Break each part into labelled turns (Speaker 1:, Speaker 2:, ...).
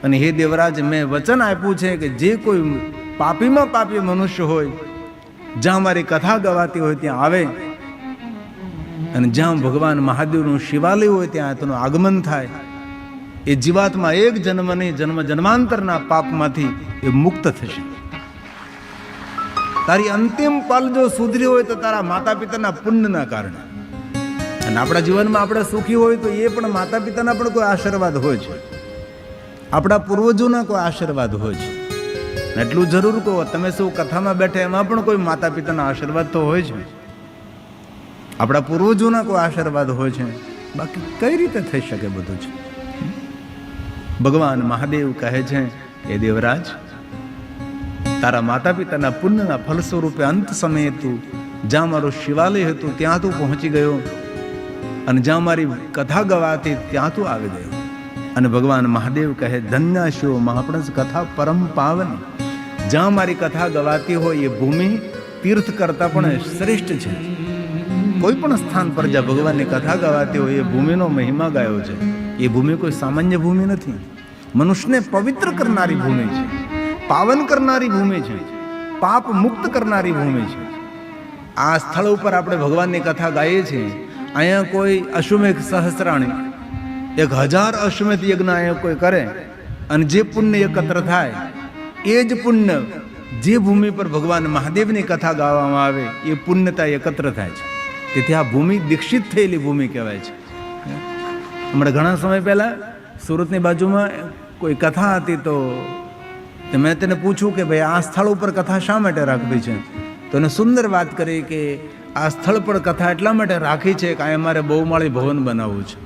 Speaker 1: અને હે દેવરાજ, મેં વચન આપ્યું છે કે જે કોઈ પાપીમાં પાપી મનુષ્ય હોય, જ્યાં મારી કથા ગવાતી હોય ત્યાં આવે, અને જ્યાં ભગવાન મહાદેવનું શિવાલય હોય ત્યાં તેનું આગમન થાય, એ જીવાત્મા એક જન્મ નહીં, જન્મ જન્માંતરના પાપમાંથી એ મુક્ત થશે. તારી અંતિમ પલ જો સુધરી હોય તો તારા માતા પિતાના પુણ્યના કારણે. અને આપણા જીવનમાં આપણે સુખી હોય તો એ પણ માતા પિતાના પણ કોઈ આશીર્વાદ હોય છે, આપણા પૂર્વજોના કોઈ આશીર્વાદ હોય છે. એટલું જરૂર કહો, તમે શું કથામાં બેઠા એમાં પણ કોઈ માતા પિતાના આશીર્વાદ તો હોય છે, આપણા પૂર્વજોના કોઈ આશીર્વાદ હોય છે. બાકી કઈ રીતે થઈ શકે બધું છે? ભગવાન મહાદેવ કહે છે, એ દેવરાજ, તારા માતા પિતાના પુણ્યના ફલ સ્વરૂપે અંત સમયે તું જ્યાં મારું શિવાલય હતું ત્યાં તું પહોંચી ગયો, અને જ્યાં મારી કથા ગવાતી ત્યાં તું આવી ગયો. અને ભગવાન મહાદેવ કહે, ધન્ય છો મહાપ્રભુ કથા પરમ પાવન. જ્યાં મારી કથા ગવાતી હોય એ ભૂમિ તીર્થ કરતા પણ શ્રેષ્ઠ છે. કોઈ પણ સ્થાન પર જ્યાં ભગવાનની કથા ગવાતી હોય એ ભૂમિનો મહિમા ગાયો છે. એ ભૂમિ કોઈ સામાન્ય ભૂમિ નથી, મનુષ્યને પવિત્ર કરનારી ભૂમિ છે, પાવન કરનારી ભૂમિ છે, પાપ મુક્ત કરનારી ભૂમિ છે. આ સ્થળ ઉપર આપણે ભગવાનની કથા ગાઈએ છીએ. અહીંયા કોઈ અશ્વમેઘ સહસ્ત્રાણી 1000 અશ્વમેધ યજ્ઞ અહીંયા કોઈ કરે, અને જે પુણ્ય એકત્ર થાય એ જ પુણ્ય જે ભૂમિ પર ભગવાન મહાદેવની કથા ગાવામાં આવે એ પુણ્યતા એકત્ર થાય છે. તેથી આ ભૂમિ દીક્ષિત થયેલી ભૂમિ કહેવાય છે. હમણાં ઘણા સમય પહેલા સુરતની બાજુમાં કોઈ કથા હતી, તો મેં તેને પૂછ્યું કે ભાઈ આ સ્થળ ઉપર કથા શા માટે રાખવી છે? તો એને સુંદર વાત કરી કે આ સ્થળ પર કથા એટલા માટે રાખી છે કે અહીંયા મારે બહુમાળી ભવન બનાવવું છે,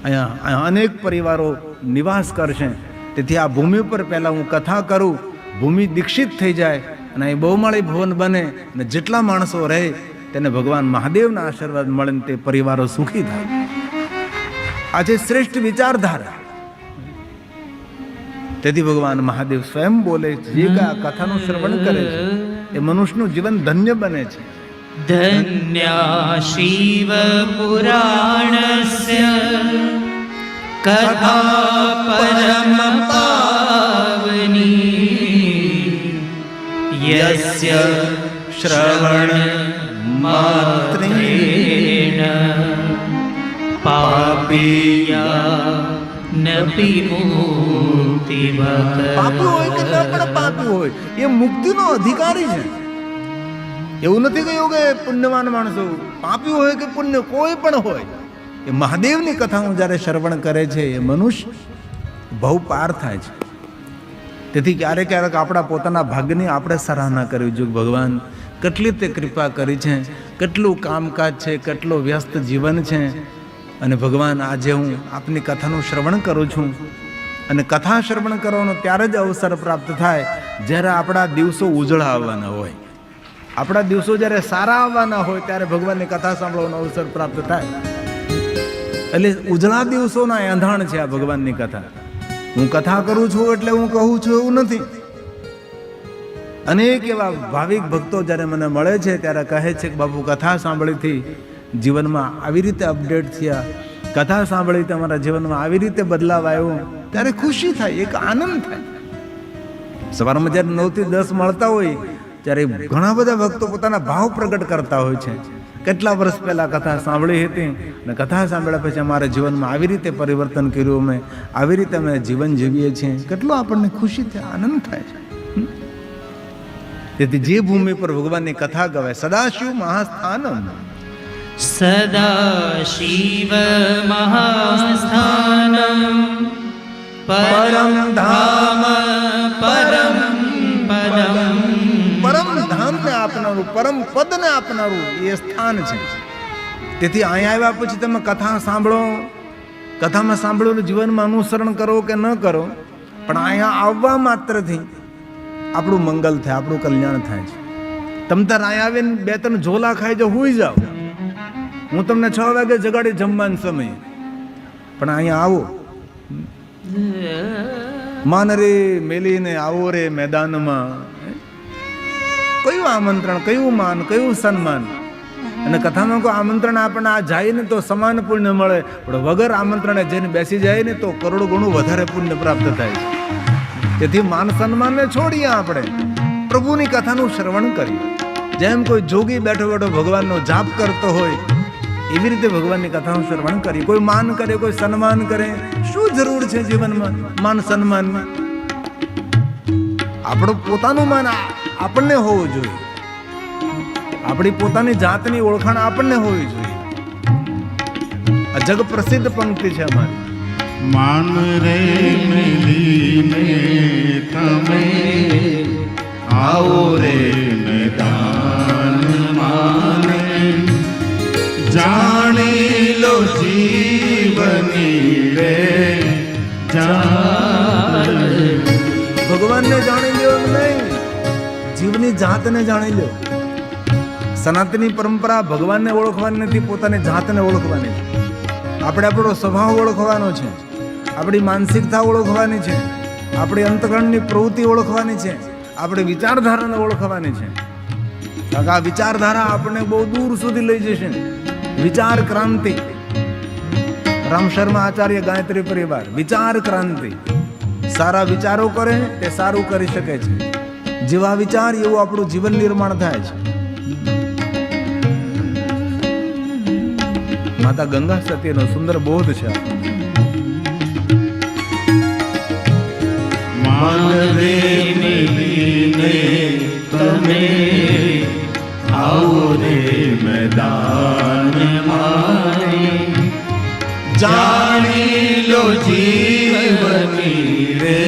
Speaker 1: અહીંયા અનેક પરિવારો નિવાસ કરશે. તેથી આ ભૂમિ પર પહેલાં હું કથા કરું, ભૂમિ દીક્ષિત થઈ જાય અને અહીં બહુમાળી ભવન બને, અને જેટલા માણસો રહે તેને ભગવાન મહાદેવના આશીર્વાદ મળે, તે પરિવારો સુખી થાય. આજે શ્રેષ્ઠ વિચારધારા. તેથી ભગવાન મહાદેવ સ્વયં બોલે છે, જે આ કથાનું શ્રવણ કરે છે એ મનુષ્યનું જીવન ધન્ય બને છે.
Speaker 2: ધન્ય શિવ પુરાણસ્ય કથા પરમ પાવની યસ્ય શ્રવણ માત્રેણ પાપીયા નપી મુક્તિ.
Speaker 1: પાપી હોય કે ન પણ પાપી હોય, એ મુક્તિનો અધિકારી છે. એવું નથી કહ્યું કે પુણ્યવાન માણસો, પાપી હોય કે પુણ્ય કોઈ પણ હોય, એ મહાદેવની કથાનું જ્યારે શ્રવણ કરે છે એ મનુષ્ય બહુ પાર થાય છે. તેથી ક્યારેક ક્યારેક આપણા પોતાના ભાગ્યની આપણે સરાહના કરવી જોઈએ. ભગવાન કેટલી તે કૃપા કરી છે, કેટલું કામકાજ છે, કેટલું વ્યસ્ત જીવન છે, અને ભગવાન આજે હું આપની કથાનું શ્રવણ કરું છું. અને કથા શ્રવણ કરવાનો ત્યારે જ અવસર પ્રાપ્ત થાય જ્યારે આપણા દિવસો ઉજળા આવવાના હોય, આપણા દિવસો જ્યારે સારા આવવાના હોય ત્યારે ભગવાનની કથા સાંભળવાનો અવસર પ્રાપ્ત થાય. એટલે ઉજળા દિવસોના એંધાણ છે આ ભગવાનની કથા. હું કથા કરું છું એટલે હું કહું છું એવું નથી. અનેક એવા ભાવિક ભક્તો જ્યારે મને મળે છે ત્યારે કહે છે કે બાપુ, કથા સાંભળીથી જીવનમાં આવી રીતે અપડેટ થયા, કથા સાંભળી તમારા જીવનમાં આવી રીતે બદલાવ આવ્યો, ત્યારે ખુશી થાય, એક આનંદ થાય. સવારમાં જ્યારે 9 થી 10 મળતા હોય ત્યારે ઘણા બધા ભક્તો પોતાના ભાવ પ્રગટ કરતા હોય છે. કેટલા વર્ષ પહેલા કથા સાંભળી હતી, અને કથા સાંભળ્યા પછી અમારા જીવનમાં આવી રીતે પરિવર્તન કર્યું, અમે આવી રીતે અમે જીવન જીવીએ છીએ. કેટલો આપણને ખુશી થાય, આનંદ થાય છે. તેથી જે ભૂમિ પર ભગવાનની કથા ગવાય, સદાશિવ મહાસ્થાનમ,
Speaker 2: સદાશિવ મહાસ્થાનમ પરમ ધામ પરમ પદમ.
Speaker 1: પરમ ધામને આપનારું, પરમ પદને આપનારું એ સ્થાન છે. તેથી અહીંયા આવ્યા પછી તમે કથા સાંભળો, કથામાં સાંભળેલું જીવનમાં અનુસરણ કરો કે ન કરો, પણ અહીંયા આવવા માત્રથી આપણું મંગલ થાય, આપણું કલ્યાણ થાય છે. તમે તાર અહીંયા આવીને 2-3 ઝોલા ખાઈ જાઓ, હુઈ જાઓ. હું તમને 6 વાગે જગાડી જમવાનો સમય, પણ અહીંયા આવો, માન રે મેલીને આવો રે મેદાનમાં. કયું આમંત્રણ, કયું માન, કયું સન્માન. અને કથામાં કોઈ આમંત્રણ આપણને આ જાય ને તો સમાન પુણ્ય મળે, પણ વગર આમંત્રણે જઈને બેસી જાય ને તો કરોડ ગણું વધારે પુણ્ય પ્રાપ્ત થાય છે. તેથી માન સન્માનને છોડીએ, આપણે પ્રભુની કથાનું શ્રવણ કરીએ. જેમ કોઈ જોગી બેઠો બેઠો ભગવાનનો જાપ કરતો હોય એવી રીતે ભગવાનની કથાનું શ્રવણ કરીએ. કોઈ માન કરે, કોઈ સન્માન કરે, શું જરૂર છે જીવનમાં માન સન્માનની? આપણું પોતાનું માન આપણને હોવું જોઈએ, આપણી પોતાની જાતની ઓળખાણ આપણને હોવી જોઈએ. આ જગ પ્રસિદ્ધ પંક્તિ છે અમારી.
Speaker 3: માન રે મિલીને તમે આવો રે મેદાન માને, જાણી લો જીવની રે જાન.
Speaker 1: ભગવાનને જાણી લો એમ નહીં, જીવની જાતને જાણી લો. સનાતની પરંપરા ભગવાનને ઓળખવાની નથી, પોતાની જાતને ઓળખવાની છે. આપણે આપણો સ્વભાવ ઓળખવાનો છે, આપણી માનસિકતા ઓળખવાની છે, આપણી અંતકરણની પ્રવૃત્તિ ઓળખવાની છે, આપણી વિચારધારાને ઓળખવાની છે. કારણ કે આ વિચારધારા આપણને બહુ દૂર સુધી લઈ જશે. વિચાર ક્રાંતિ, રામ શર્મા આચાર્ય, ગાયત્રી પરિવાર. વિચાર ક્રાંતિ, સારા વિચારો કરે તે સારું કરી શકે છે. જેવા વિચાર એવું આપણું જીવન નિર્માણ થાય છે. માતા ગંગા સતીનો સુંદર બોધ છે.
Speaker 3: માન રે મિલીને તમે આવો રે મેદાન માને, જાણી લો જીવની રે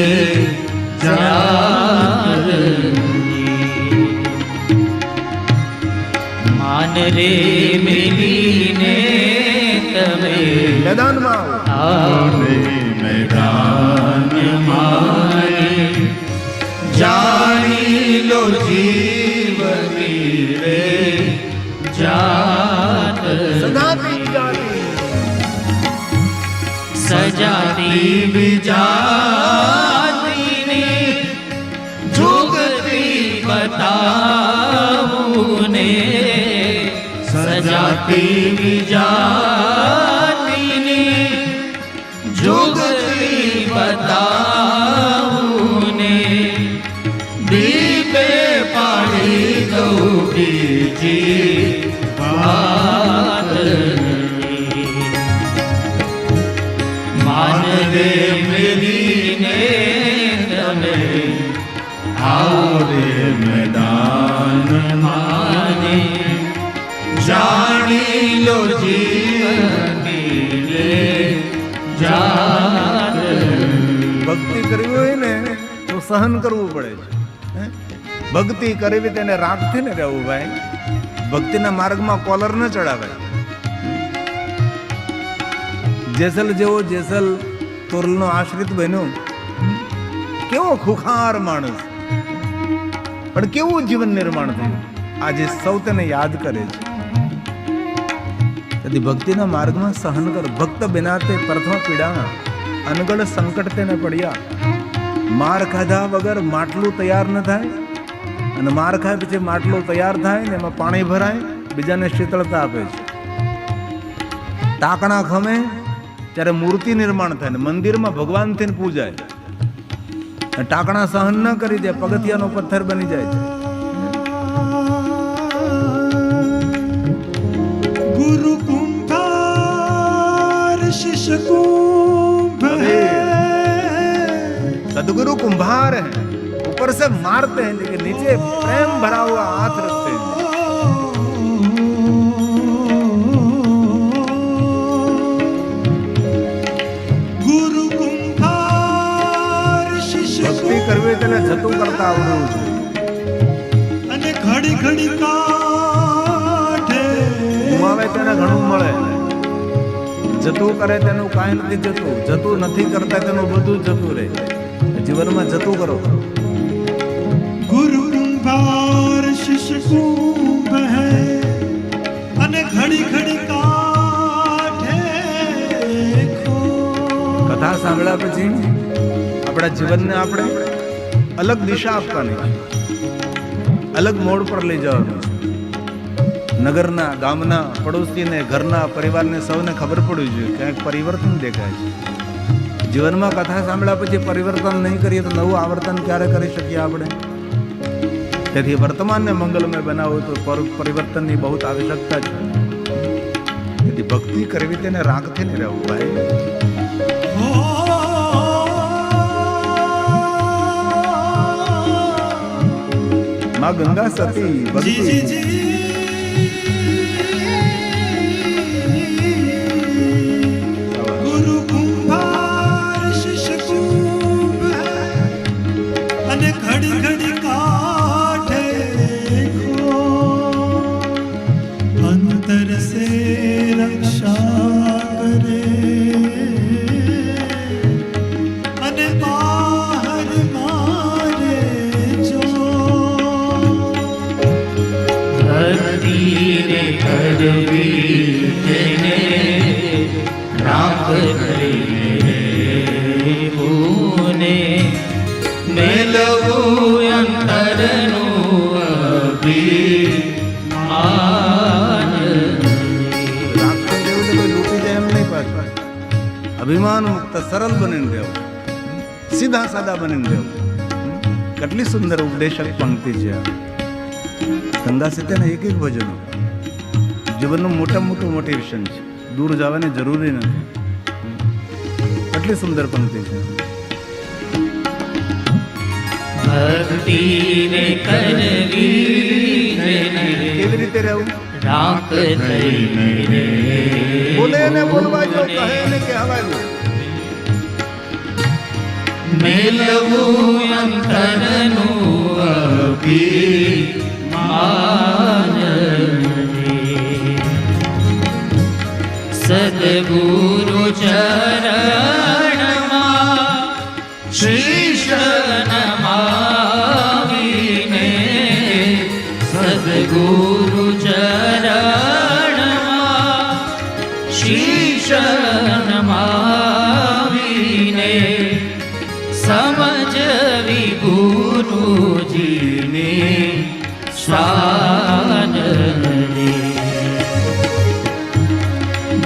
Speaker 3: જાન.
Speaker 2: માન રે મિલીને તમે
Speaker 1: મેદાનમાં
Speaker 3: આવો રે મેદાન માને, જાણી લો જીવની રે જાન.
Speaker 2: સજાતી વિજાતીની જુગતી બતાવું ને,
Speaker 3: સજાતી વિજાતીની
Speaker 2: જુગતી બતાવું ને,
Speaker 3: દીપે પાડી દઉં બીજી વાત.
Speaker 2: માન રે મિલીને તમે
Speaker 3: આવો રે મેદાન માને, જાણી લો જીવની રે જાન.
Speaker 1: ભક્તિ કરવી હોય ને તો સહન કરવું પડે છે. ભક્તિ કરવી તેને રાગથી ને રહેવું ભાઈ. ભક્તિના માર્ગમાં કોલર ન ચડાવે. જેસલ જેવો જેસલ તોરલનો આશ્રિત બન્યો, કેવો ખુખાર માણસ, પણ કેવું જીવન નિર્માણ થયું આજે સૌ તેને યાદ કરે છે. તેથી ભક્તિના માર્ગમાં સહન કરો. ભક્ત બિનાતે પ્રથમ પીડા, અનગઢ સંકટ તેને પડ્યા. માર ખાધા વગર માટલું તૈયાર ન થાય, અને માર ખાય પછી માટલું તૈયાર થાય ને એમાં પાણી ભરાય, બીજાને શીતળતા આપે છે. ટાંકણા ખમે ત્યારે મૂર્તિ નિર્માણ થાય ને મંદિરમાં ભગવાન થઈને પૂજાય. ટાંકણા સહન ન કરી દે, પગથિયાનો પથ્થર બની જાય છે.
Speaker 4: गुरु कुंभार शिष्य कुंभ है,
Speaker 1: सदगुरु कुंभार है, ऊपर से मारते हैं लेकिन नीचे प्रेम भरा हुआ हाथ रखते हैं.
Speaker 4: गुरु कुंभार शिष्य
Speaker 1: ભક્તિ કરવી તેને જતું કરતા આવડવું જોઈએ.
Speaker 4: અને ઘડી ઘડી કાઢે,
Speaker 1: ગુમાવે તેને ઘણું મળે, જતું કરે તેનું કાંઈ નથી જતું, જતું નથી કરતા તેનું બધું જતું રહે. જીવનમાં જતું કરો.
Speaker 4: ગુરુ કુંભાર શિષ્ય કુંભ હૈ, અને ઘડી ઘડી કાઢે ખો.
Speaker 1: કથા સાંભળ્યા પછી આપણા જીવનને આપણે અલગ દિશા આપવાની છે, અલગ મોડ પર લઈ જવાનું છે. નગરના, ગામના, પડોશીને, ઘરના, પરિવારને સૌને ખબર પડવી જોઈએ ક્યાંક પરિવર્તન દેખાય છે. જીવનમાં કથા સાંભળ્યા પછી પરિવર્તન નહીં કરીએ તો નવું આવર્તન ક્યારે કરી શકીએ આપણે? તેથી વર્તમાનને મંગલમય બનાવવું તો પરિવર્તનની બહુ આવશ્યકતા છે. તેથી ભક્તિ કરવી તેને રાગથી નહીં રહેવું ભાઈ. માં ગંગા સતી
Speaker 4: જી જી જી ગુરુ કુંભાર શિષ્ય કુંભ અને ઘડી ઘડી કાઠે ખો અંતર સે રક્ષા કરે અને બાહર મારે જો
Speaker 2: ભક્તિ ને કરવી તેને રાગ કરીને ભૂને મેલવું અંતરનું અભિમાન.
Speaker 1: રાગથી રહેવું તો કોઈ લૂંટી જાય એમ નહીં પાછું. અભિમાન મુક્ત સરળ બનીને રહેવું, સીધા સાદા બનીને રહેવું. કેટલી સુંદર ઉપદેશક પંક્તિ છે આ. ગંગા સતીના એક એક ભજનો જીવનનું મોટામાં મોટું મોટિવેશન છે. દૂર જવાની જરૂરી નથી. કેટલી સુંદર પંક્તિ છે.
Speaker 2: ભક્તિ ને કરવી તેને
Speaker 1: કેવી રીતે રહેવું?
Speaker 2: રાગ કરીને
Speaker 1: બોલે ને બોલવાજો, કહે ને કહેવાજો.
Speaker 2: મેલવું અંતરનું અભિમાન. સદગુરુ ચરણમાં શીશ નમાવીને, સદગુરુ ચરણમાં શીશ નમાવીને સમજવી ગુરુજીને શાન રે.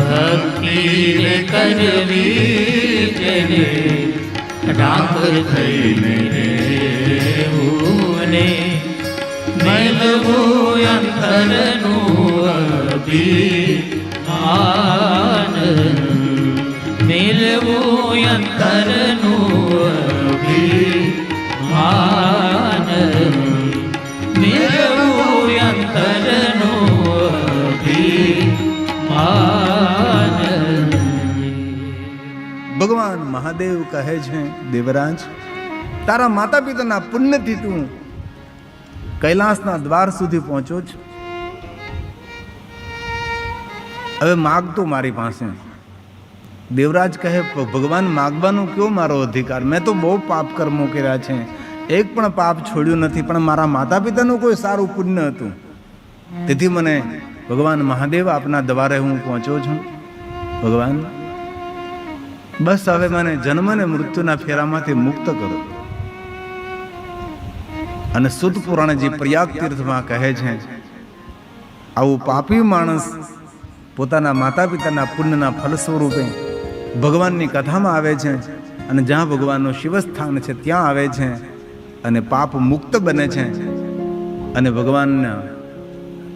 Speaker 2: ભક્તિ કરવી તેને રાગ થઈને રહેવું ને મેલવું અંતરનું અભિમાન. મેલવું અંતરનું અભિમાન. મેલવું અંતરનું અભિમાન.
Speaker 1: ભગવાન મહાદેવ કહે છે, દેવરાજ તારા માતા પિતાના પુણ્યથી તું કૈલાસના દ્વાર સુધી પહોંચ્યો છે. હવે માગતો મારી પાસે. દેવરાજ કહે, ભગવાન માગવાનો કયો મારો અધિકાર? મેં તો બહુ પાપ કર્મો કર્યા છે, એક પણ પાપ છોડ્યું નથી, પણ મારા માતા પિતાનું કોઈ સારું પુણ્ય હતું. તેથી મને ભગવાન મહાદેવ આપના દ્વારે હું પહોંચ્યો છું. ભગવાન બસ હવે મને જન્મ અને મૃત્યુના ફેરામાંથી મુક્ત કરો. અને સુત પુરાણજી પ્રયાગ તીર્થમાં કહે છે, આવું પાપી માણસ પોતાના માતા પિતાના પુણ્યના ફલ સ્વરૂપે ભગવાનની કથામાં આવે છે, અને જ્યાં ભગવાનનું શિવસ્થાન છે ત્યાં આવે છે, અને પાપ મુક્ત બને છે, અને ભગવાનના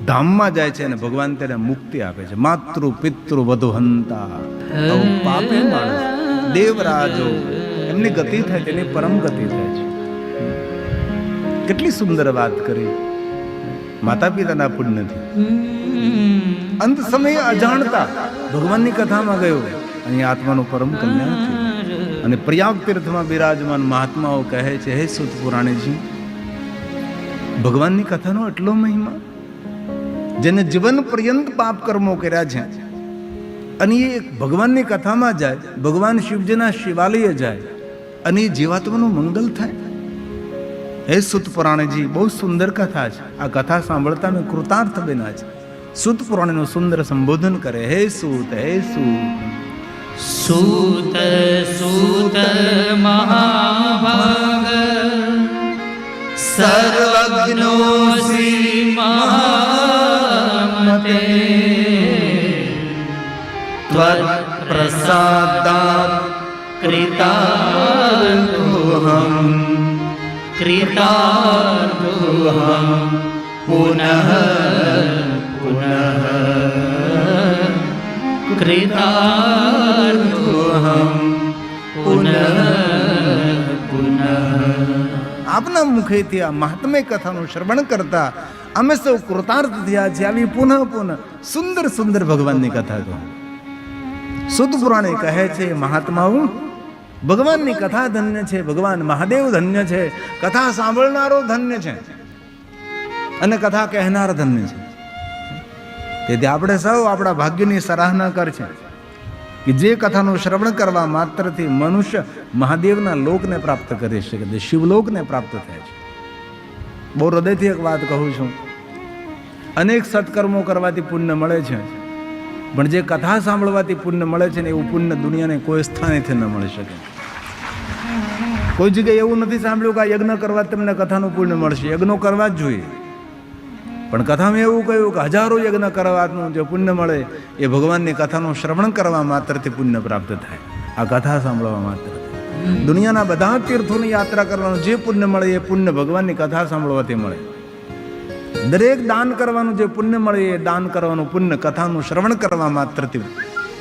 Speaker 1: ધામમાં જાય છે, અને ભગવાન તેને મુક્તિ આપે છે. માતૃ પિતૃ વધુ હંતા. આવું પાપી માણસ દેવરાજો એમની ગતિ થાય, તેની પરમ ગતિ થાય છે. કેટલી સુંદર વાત કરી માતા પિતાના પુણ્યથી. અંત સમયે અજાણતા ભગવાનની કથામાં ગયો, અહીં આત્માનું પરમ કલ્યાણ થયું. અને પ્રયાગ તીર્થમાં બિરાજમાન મહાત્માઓ કહે છે, હે સુત પુરાણીજી, ભગવાનની કથાનો એટલો મહિમા, જેને જીવન પર્યંત પાપ કર્મો કર્યા છે, અને એ ભગવાનની કથામાં જાય, ભગવાન શિવજીના શિવાલયે જાય, અને એ જીવાત્માનું મંગલ થાય. હે સુત પુરાણીજી, બહુ સુંદર કથા છે. આ કથા સાંભળતા મેં કૃતાર્થ બન્યા છે. સુત પુરાણીનું સુંદર સંબોધન કરે, હે સૂત, હે સૂત.
Speaker 2: સૂત સૂત મહાભાગ સર્વજ્ઞોસી મહામતે ત્વત્પ્રસાદાત कृतार्थोऽहं कृतार्थोऽहं पुनः पुनः कृतार्थोऽहं पुनः पुनः.
Speaker 1: આપના મુખેથી આ મહાત્મ્ય કથાનું શ્રવણ કરતા અમે સૌ કૃતાર્થ થયા છે. આવી પુનઃ પુનઃ સુંદર સુંદર ભગવાનની કથા કહો. સુત પુરાણે કહે છે મહાત્માઓ, ભગવાનની કથા ધન્ય છે, ભગવાન મહાદેવ ધન્ય છે, કથા સાંભળનારો ધન્ય છે અને કથા કહેનાર ધન્ય છે. તેથી આપણે સૌ આપણા ભાગ્યની સરાહના કરશે કે જે કથાનું શ્રવણ કરવા માત્રથી મનુષ્ય મહાદેવના લોકને પ્રાપ્ત કરી શકે છે, શિવલોકને પ્રાપ્ત થાય છે. બહુ હૃદયથી એક વાત કહું છું, અનેક સત્કર્મો કરવાથી પુણ્ય મળે છે, પણ જે કથા સાંભળવાથી પુણ્ય મળે છે ને એવું પુણ્ય દુનિયાને કોઈ સ્થાનેથી ન મળી શકે. કોઈ જગ્યાએ એવું નથી સાંભળ્યું કે આ યજ્ઞ કરવા તમને કથાનું પુણ્ય મળશે. યજ્ઞો કરવા જ જોઈએ, પણ કથામાં એવું કહ્યું કે હજારો યજ્ઞ કરવાનું જે પુણ્ય મળે એ ભગવાનની કથાનું શ્રવણ કરવા માત્રથી પુણ્ય પ્રાપ્ત થાય. આ કથા સાંભળવા માત્ર. દુનિયાના બધા તીર્થોની યાત્રા કરવાનું જે પુણ્ય મળે એ પુણ્ય ભગવાનની કથા સાંભળવાથી મળે. દરેક દાન કરવાનું જે પુણ્ય મળે એ દાન કરવાનું પુણ્ય કથાનું શ્રવણ કરવા માત્રથી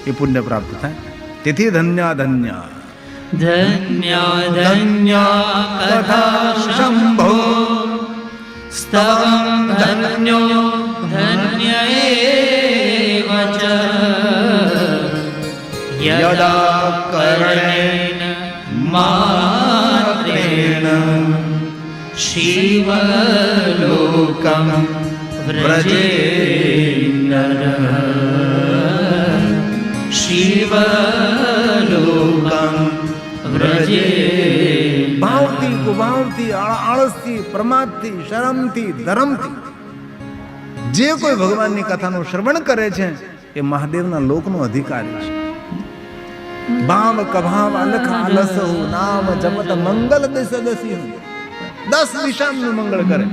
Speaker 1: એ પુણ્ય પ્રાપ્ત થાય. તેથી ધન્ય ધન્ય
Speaker 2: ધન્ય ધન્ય કથા શંભો સ્તવં ધન્યો ધન્ય એવ ચ યદા કર્ણેન માત્રેણ શિવલોકં વ્રજેન્નરઃ શિવલોકં વ્રજે.
Speaker 1: ભાવથી કુભાવથી આળસથી પ્રમાદથી શરમથી ધર્મથી જે કોઈ ભગવાનની કથાનું શ્રવણ કરે છે એ મહાદેવના લોકનો અધિકારી છે. ભાવ કભાવ અલખ આલસ નામ જપત મંગલ દસ દસી 10 દિશાનું મંગળ કરે.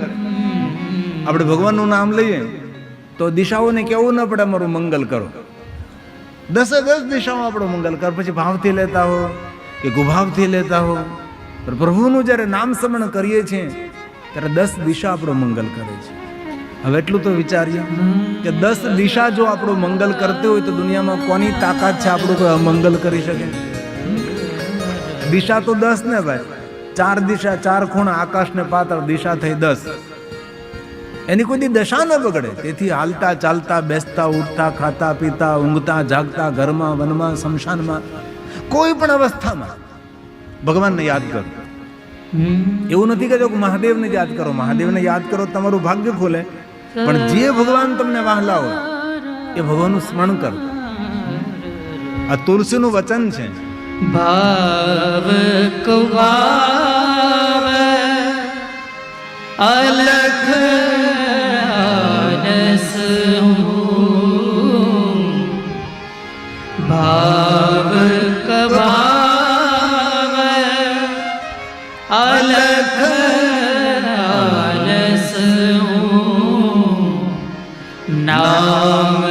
Speaker 1: આપણે ભગવાનનું નામ લઈએ તો દિશાઓને કેવું ન પડે અમારું મંગલ કરો. 10 દિશાઓ આપણું મંગલ કર. પછી ભાવથી લેતા હો કે ગુભાવથી લેતા હો, પણ પ્રભુનું જ્યારે નામ સ્મરણ કરીએ છીએ ત્યારે 10 દિશા આપણું મંગલ કરે છે. હવે એટલું તો વિચારીએ કે 10 દિશા જો આપણું મંગલ કરતી હોય તો દુનિયામાં કોની તાકાત છે આપણું કોઈ અમંગલ કરી શકે? દિશા તો 10 ને ભાઈ, 4 દિશા 4 ખૂણા આકાશ ને પાતાળ દિશા થઈ 10. એની કોઈ દી દશા ન બગડે. તેથી હાલતા ચાલતા બેસતા ઉઠતા ખાતા પીતા ઊંઘતા જાગતા ઘરમાં વનમાં શમશાનમાં કોઈ પણ અવસ્થામાં ભગવાનને યાદ કરો. એવું નથી કે જો મહાદેવને યાદ કરો, મહાદેવને યાદ કરો તમારું ભાગ્ય ખોલે, પણ જે ભગવાન તમને વહાલા હોય એ ભગવાનનું સ્મરણ કરો. આ તુલસીનું વચન છે.
Speaker 2: ભાવ કુભાવ અલખ આલસ ભાવ કભાવ અલખ આલસ નામ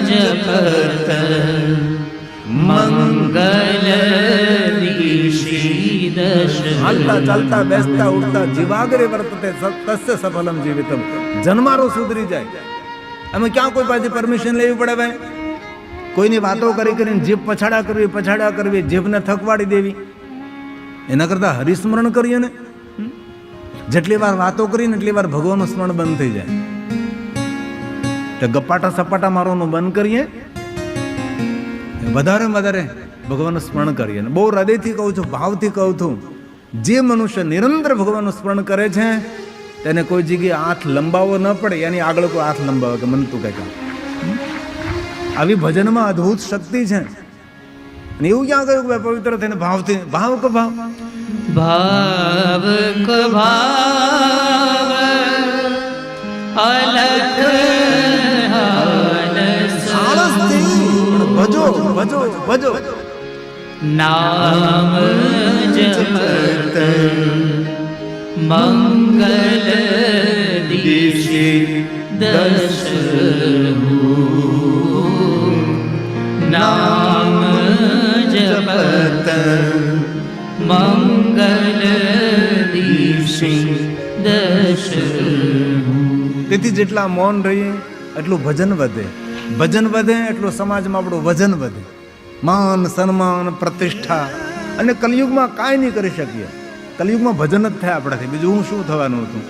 Speaker 2: જપત મંગલ દિશી દશ.
Speaker 1: હાલતા ચાલતા બેસતા ઉઠતા જીવાગ્રે વર્તતે તસ્ય સફલમ જીવિતમ. જન્મારો સુધરી જાય. અમે ક્યાં કોઈ પાસે પરમિશન લેવી પડે ભાઈ? કોઈની વાતો કરી કરીને જીભ પછાડા કરવી, જીભને થકવાડી દેવી. એના કરતા હરિસ્મરણ કરીએ ને. જેટલી વાર વાતો કરીને એટલી વાર ભગવાનનું સ્મરણ બંધ થઈ જાય. તો ગપાટા સપાટા મારવાનું બંધ કરીએ, વધારે વધારે ભગવાનનું સ્મરણ કરીએ. બહુ હૃદયથી કહું છું, ભાવથી કહું છું, જે મનુષ્ય નિરંતર ભગવાનનું સ્મરણ કરે છે તેને કોઈ જગ્યાએ હાથ લંબાવવો ન પડે. એની આગળ કોઈ હાથ લંબાવે કે મન તું કઈ. આવી ભજનમાં અદ્ભુત શક્તિ છે. અને એવું ક્યાં કહ્યું કે પવિત્ર થઈને ભાવથી ભાવ કે ભાવ
Speaker 2: ભાવ કભાવ અલખ
Speaker 1: ભજો ભજો ભજો
Speaker 2: નામ જપત મંગલ દિશી દશ. નામ જપત
Speaker 1: તેથી જેટલા મૌન રહીએ એટલું ભજન વધે, ભજન વધે એટલું સમાજમાં આપણું વજન વધે, માન સન્માન પ્રતિષ્ઠા. અને કલિયુગમાં કાંઈ નહીં કરી શકીએ. કલિયુગમાં ભજન જ થાય આપણાથી, બીજું હું શું થવાનું હતું.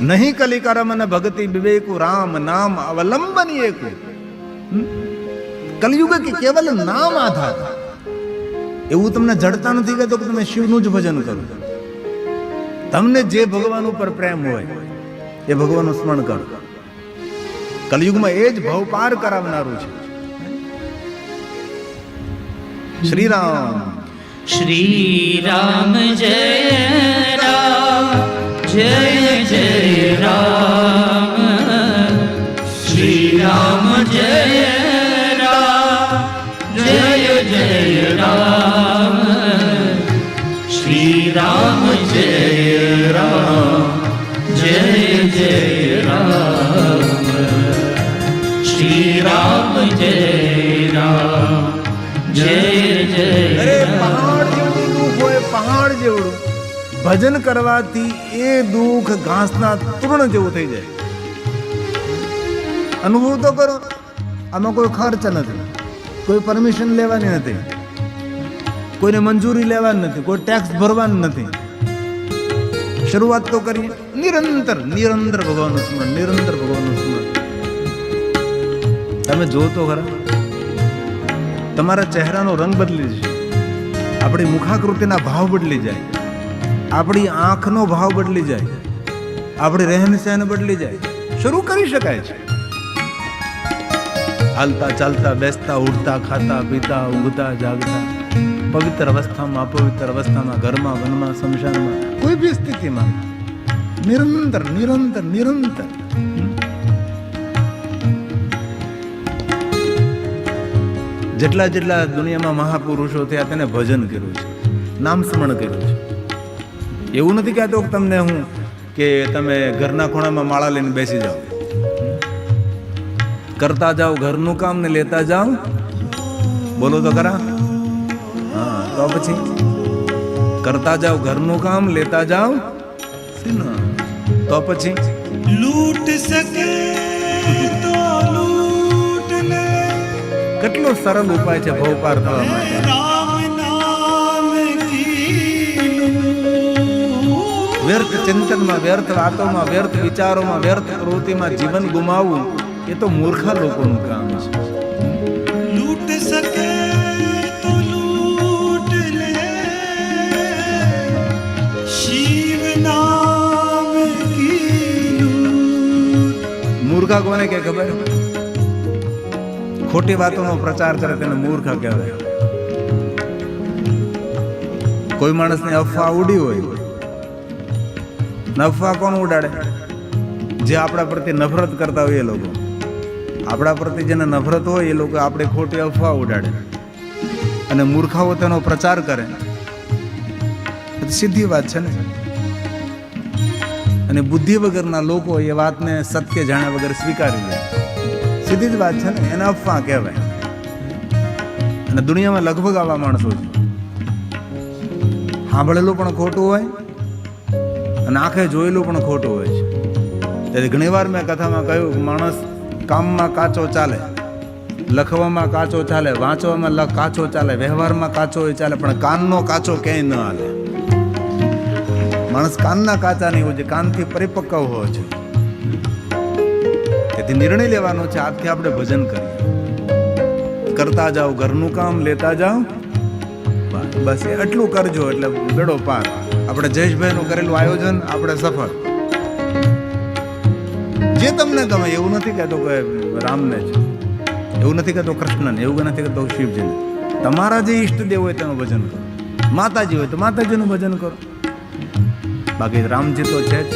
Speaker 1: નહીં કલિકારમ અને ભક્તિ વિવેકુ રામ નામ અવલંબન એકુ. કલિયુગ કે કેવલ નામ આધાર. એવું તમને જડતા નથી કહેતો કે તમે શિવનું જ ભજન કરો. તમને જે ભગવાન ઉપર પ્રેમ હોય એ ભગવાનનું સ્મરણ કરો. કલિયુગમાં એ જ ભવ પાર કરાવનારું છે. શ્રી રામ
Speaker 2: શ્રી રામ જય રામ જય જય રામ. શ્રી રામ જય રામ જય જય રામ. શ્રી રામ જય રામ જય જય રામ. શ્રી રામ જય રામ જય જય.
Speaker 1: અરે પહાડ જેવડું દુઃખ હોય, પહાડ જેવડું. ભજન કરવાથી એ દુઃખ ઘાસના તૃણ જેવું થઈ જાય. અનુભવ તો કરો. આમાં કોઈ ખર્ચ નથી, કોઈ પરમિશન લેવાની નથી, કોઈને મંજૂરી લેવાની નથી, કોઈ ટેક્સ ભરવાનું નથી. શરૂઆત તો કરીએ નિરંતર નિરંતર ભગવાનનું સ્મરણ, નિરંતર ભગવાનનું સ્મરણ. તમે જો તો ખરા, તમારા ચહેરાનો રંગ બદલી જશે, આપણી મુખાકૃતિના ભાવ બદલી જાય, આપણી આંખનો ભાવ બદલી જાય, આપણી રહેન સહેન બદલી જાય. શરૂ કરી શકાય છે. હાલતા ચાલતા બેસતા ઉઠતા ખાતા પીતા ઊંઘતા જાગતા, પવિત્ર અવસ્થામાં અપવિત્ર અવસ્થામાં, ઘરમાં વનમાં શમશાનમાં, કોઈ બી સ્થિતિમાં નિરંતર નિરંતર નિરંતર. જેટલા જેટલા દુનિયામાં મહાપુરુષો થયા તેને ભજન કર્યું છે, નામ સ્મરણ કર્યું છે. એવું નથી કહેતો કે તમને હું કે તમે ઘરના ખૂણામાં માળા લઈને બેસી જાઓ. કરતા જાઓ ઘરનું કામ ને લેતા જાઓ. બોલો તો ખરા. હા, તો પછી કરતા જાઓ ઘરનું કામ લેતા જાઓ. તો પછી
Speaker 4: लूट सके तो लूट ले,
Speaker 1: કેટલો સરળ ઉપાય છે ભવ પાર થવા માટે.
Speaker 4: राम नाम की लूट।
Speaker 1: વ્યર્થ ચિંતનમાં, વ્યર્થ વાતોમાં, વ્યર્થ વિચારોમાં, વ્યર્થ પ્રવૃત્તિમાં જીવન ગુમાવવું એ તો મૂર્ખા લોકોનું કામ છે.
Speaker 4: लूट सके तो लूट ले, शिव नाम की लूट।
Speaker 1: મૂર્ખા કોને કે ખબર? ખોટી વાતોનો પ્રચાર કરે તેને મૂર્ખા કહેવાય. કોઈ માણસને અફવા ઉડી હોય, ને અફવા કોણ ઉડાડે? જે આપણા પ્રત્યે નફરત કરતા હોય એ લોકો. આપણા પ્રત્યે જેને નફરત હોય એ લોકો આપણે ખોટી અફવા ઉડાડે અને મૂર્ખાઓ તેનો પ્રચાર કરે. સીધી વાત છે ને. અને બુદ્ધિ વગરના લોકો એ વાતને સત્ય જાણ્યા વગર સ્વીકારી લે. સીધી જ વાત છે ને, એને અફવા કહેવાય. અને દુનિયામાં લગભગ આવા માણસો છે. સાંભળેલું પણ ખોટું હોય અને આંખે જોયેલું પણ ખોટું હોય છે. તેથી ઘણીવાર મેં કથામાં કહ્યું, માણસ કામમાં કાચો ચાલે, લખવામાં કાચો ચાલે, વાંચવામાં કાચો ચાલે, વ્યવહારમાં કાચો ચાલે, પણ કાનનો કાચો ક્યાંય ન હાલે. માણસ કાનના કાચા નહીં હોય છે, કાનથી પરિપક્વ હોય છે. તેથી નિર્ણય લેવાનો છે, આજથી આપણે ભજન કરીએ. કરતા જાઓ ઘરનું કામ લેતા જાઓ. બસ એટલું કરજો એટલે બેડો પાર. આપણે જયેશભાઈનું કરેલું આયોજન આપણે સફળ. જે તમને ગમે, એવું નથી કહેતો કે રામને છે, એવું નથી કહેતો કૃષ્ણને, એવું નથી કહેતો શિવજીને. તમારા જે ઈષ્ટદેવ હોય તેનું ભજન કરો. માતાજી હોય તો માતાજીનું ભજન કરો. બાકી રામજી તો છે જ.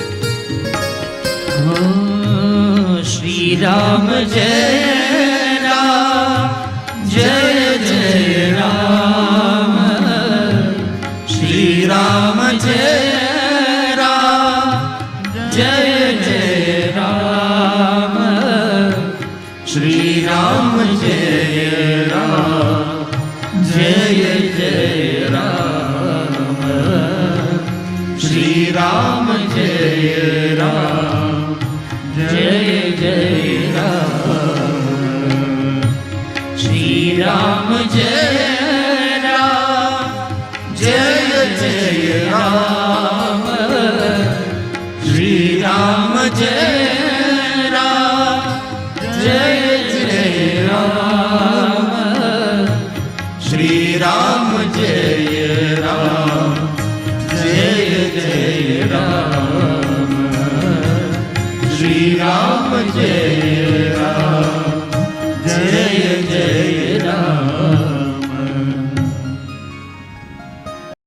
Speaker 2: શ્રી રામ જય રામ જય જય રામ. શ્રી રામ જય રામ જય જય રામ. શ્રી રામ જય રામ જય જય રામ. શ્રી રામ જય રામ જય જય રામ શ્રી રામ જય રામ જય જય રામ શ્રી રામ જય રામ જય જય રામ શ્રી રામ જય રામ જય જય રામ શ્રી રામ જય